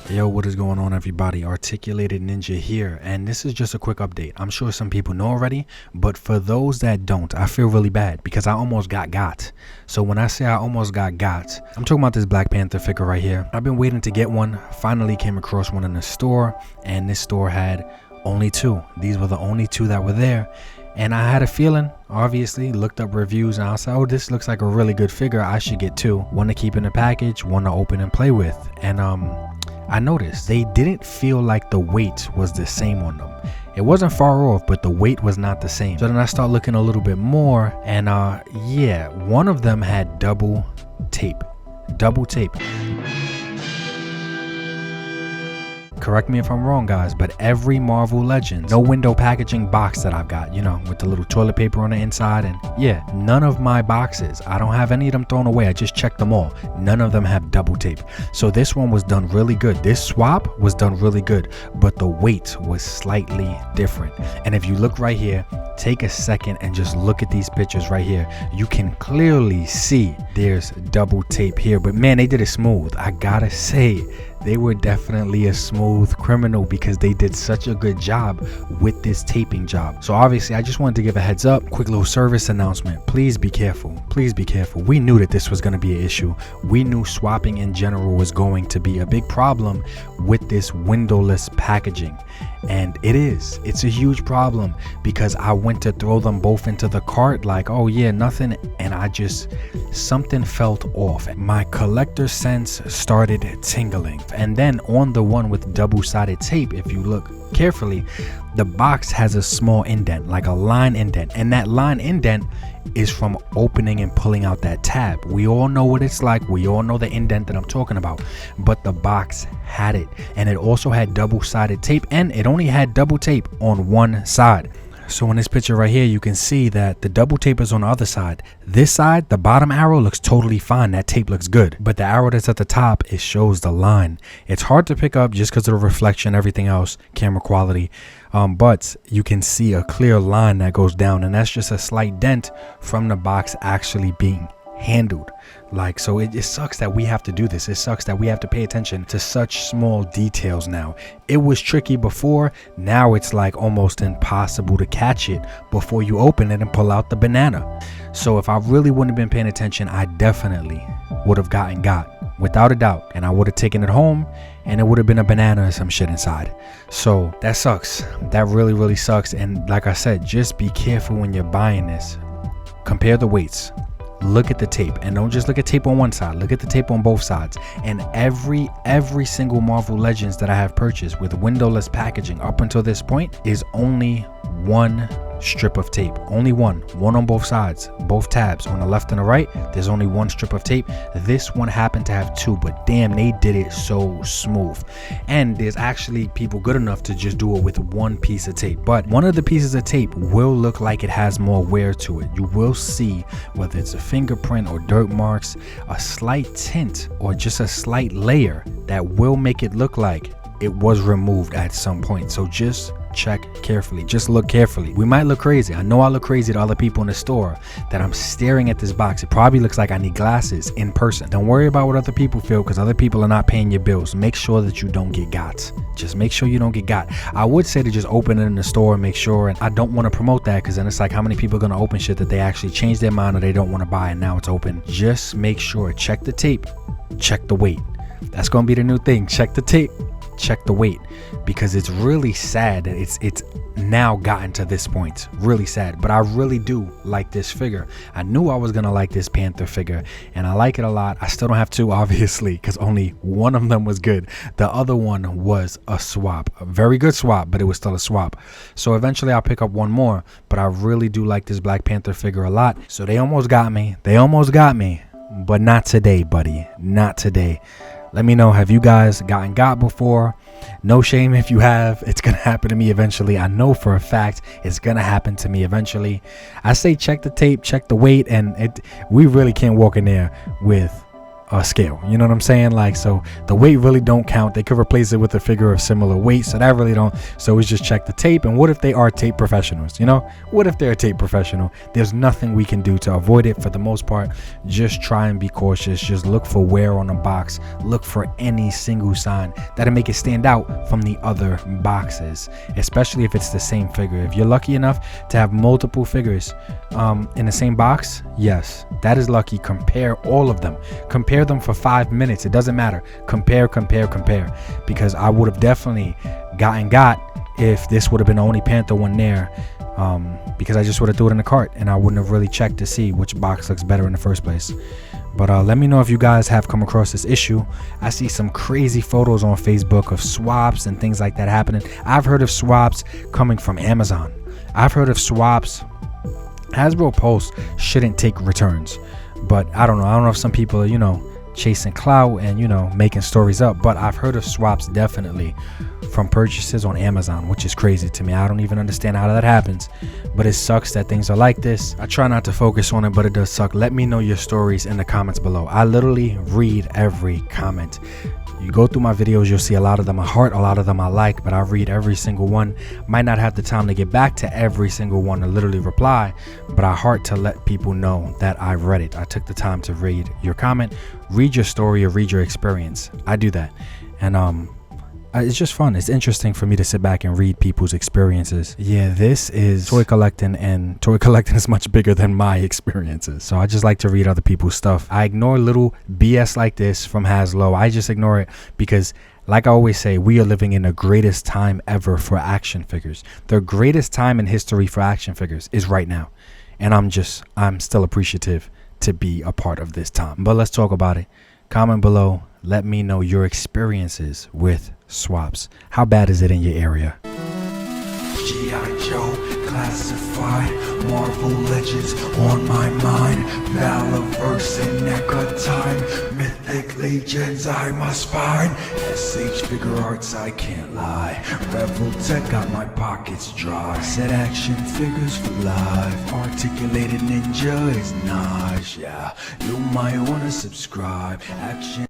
Yo, what is going on, everybody? Articulated Ninja here, and this is just a quick update. I'm sure some people know already, but for those that don't, I feel really bad because I almost got. So when I say I almost got, I'm talking about this Black Panther figure right here. I've been waiting to get one, finally came across one in the store, and this store had only two. These were the only two that were there. And I had a feeling, obviously, looked up reviews, and I said, oh, this looks like a really good figure. I should get two. One to keep in the package, one to open and play with. And I noticed they didn't feel like the weight was the same on them. It wasn't far off, but the weight was not the same. So then I start looking a little bit more, and yeah, one of them had double tape. Correct me if I'm wrong, guys, but every Marvel Legends, no window packaging box that I've got, you know, with the little toilet paper on the inside, and yeah, none of my boxes, I don't have any of them thrown away. I just checked them all. None of them have double tape. So this one was done really good. This swap was done really good, but the weight was slightly different. And if you look right here, take a second and just look at these pictures right here. You can clearly see there's double tape here, but man, they did it smooth. I gotta say, they were definitely a smooth criminal because they did such a good job with this taping job. So obviously I just wanted to give a heads up, quick little service announcement. Please be careful. Please be careful. We knew that this was going to be an issue. We knew swapping in general was going to be a big problem with this windowless packaging. And it's a huge problem because I went to throw them both into the cart like, oh yeah, nothing. And something felt off. My collector sense started tingling. And then on the one with double-sided tape, if you look carefully, the box has a small indent, like a line indent, and that line indent is from opening and pulling out that tab. We all know what it's like. We all know the indent that I'm talking about, but the box had it, and it also had double-sided tape, and it only had double tape on one side. So in this picture right here, you can see that the double tape is on the other side. This side, the bottom arrow looks totally fine. That tape looks good. But the arrow that's at the top, it shows the line. It's hard to pick up just because of the reflection, everything else, camera quality. But you can see a clear line that goes down, and that's just a slight dent from the box actually being handled. Like, so it sucks that we have to do this. It sucks that we have to pay attention to such small details now. It was tricky before. Now it's like almost impossible to catch it before you open it and pull out the banana. So if I really wouldn't have been paying attention, I definitely would have got without a doubt, and I would have taken it home and it would have been a banana or some shit inside. So that sucks. That really sucks. And like I said, just be careful when you're buying this. Compare the weights. Look at the tape, and don't just look at tape on one side. Look at the tape on both sides. And every single Marvel Legends that I have purchased with windowless packaging up until this point is only one strip of tape. Only one on both sides, both tabs on the left and the right. There's only one strip of tape. This one happened to have two, but damn, they did it so smooth. And there's actually people good enough to just do it with one piece of tape, but one of the pieces of tape will look like it has more wear to it. You will see whether it's a fingerprint or dirt marks, a slight tint or just a slight layer that will make it look like it was removed at some point. So just check carefully, just look carefully. We might look crazy. I know I look crazy to other people in the store that I'm staring at this box. It probably looks like I need glasses in person. Don't worry about what other people feel, because other people are not paying your bills. Make sure that you don't get got. Just make sure you don't get got. I would say to just open it in the store and make sure, and I don't want to promote that because then it's like, how many people are going to open shit that they actually change their mind or they don't want to buy and now it's open. Just make sure, check the tape, check the weight. That's going to be the new thing. Check the tape, check the weight, because it's really sad that it's now gotten to this point. Really sad, but I really do like this figure. I knew I was gonna like this Panther figure, and I like it a lot. I still don't have two, obviously, because only one of them was good. The other one was a swap, a very good swap, but it was still a swap. So eventually I'll pick up one more, but I really do like this Black Panther figure a lot. So they almost got me, but not today, buddy, not today. Let me know, have you guys gotten got before? No shame if you have. It's gonna happen to me eventually. I know for a fact it's gonna happen to me eventually. I say check the tape, check the weight, and we really can't walk in there with scale. You know what I'm saying? Like, so the weight really don't count. They could replace it with a figure of similar weight, so that really don't. So we just check the tape. And what if they are tape professionals? You know, what if they're a tape professional? There's nothing we can do to avoid it. For the most part, just try and be cautious. Just look for wear on the box. Look for any single sign that'll make it stand out from the other boxes, especially if it's the same figure. If you're lucky enough to have multiple figures in the same box, yes, that is lucky. Compare all of them. Compare them for 5 minutes. It doesn't matter. Compare, because I would have definitely got if this would have been the only Panther one there, because I just would have threw it in the cart and I wouldn't have really checked to see which box looks better in the first place. But let me know if you guys have come across this issue. I see some crazy photos on Facebook of swaps and things like that happening. I've heard of swaps coming from Amazon. I've heard of swaps. Hasbro Pulse shouldn't take returns, but I don't know if some people are, you know, chasing clout and, you know, making stories up. But I've heard of swaps definitely from purchases on Amazon, which is crazy to me. I don't even understand how that happens, but it sucks that things are like this. I try not to focus on it, but it does suck. Let me know your stories in the comments below. I literally read every comment. You go through my videos, you'll see a lot of them I heart, a lot of them I like, but I read every single one. Might not have the time to get back to every single one to literally reply, but I heart to let people know that I read it. I took the time to read your comment, read your story, or read your experience. I do that. And it's just fun. It's interesting for me to sit back and read people's experiences. Yeah, this is toy collecting, and toy collecting is much bigger than my experiences. So I just like to read other people's stuff. I ignore little BS like this from Hasbro. I just ignore it because, like I always say, we are living in the greatest time ever for action figures. The greatest time in history for action figures is right now. And I'm still appreciative to be a part of this time. But let's talk about it. Comment below. Let me know your experiences with swaps. How bad is it in your area? G.I. Joe, classified, Marvel Legends on my mind, Valaverse and NECA time, Mythic Legions I must find, SH Figure Arts I can't lie, Rebel Tech got my pockets dry, Set Action Figures for life, Articulated Ninja is nice, yeah, you might wanna subscribe, Action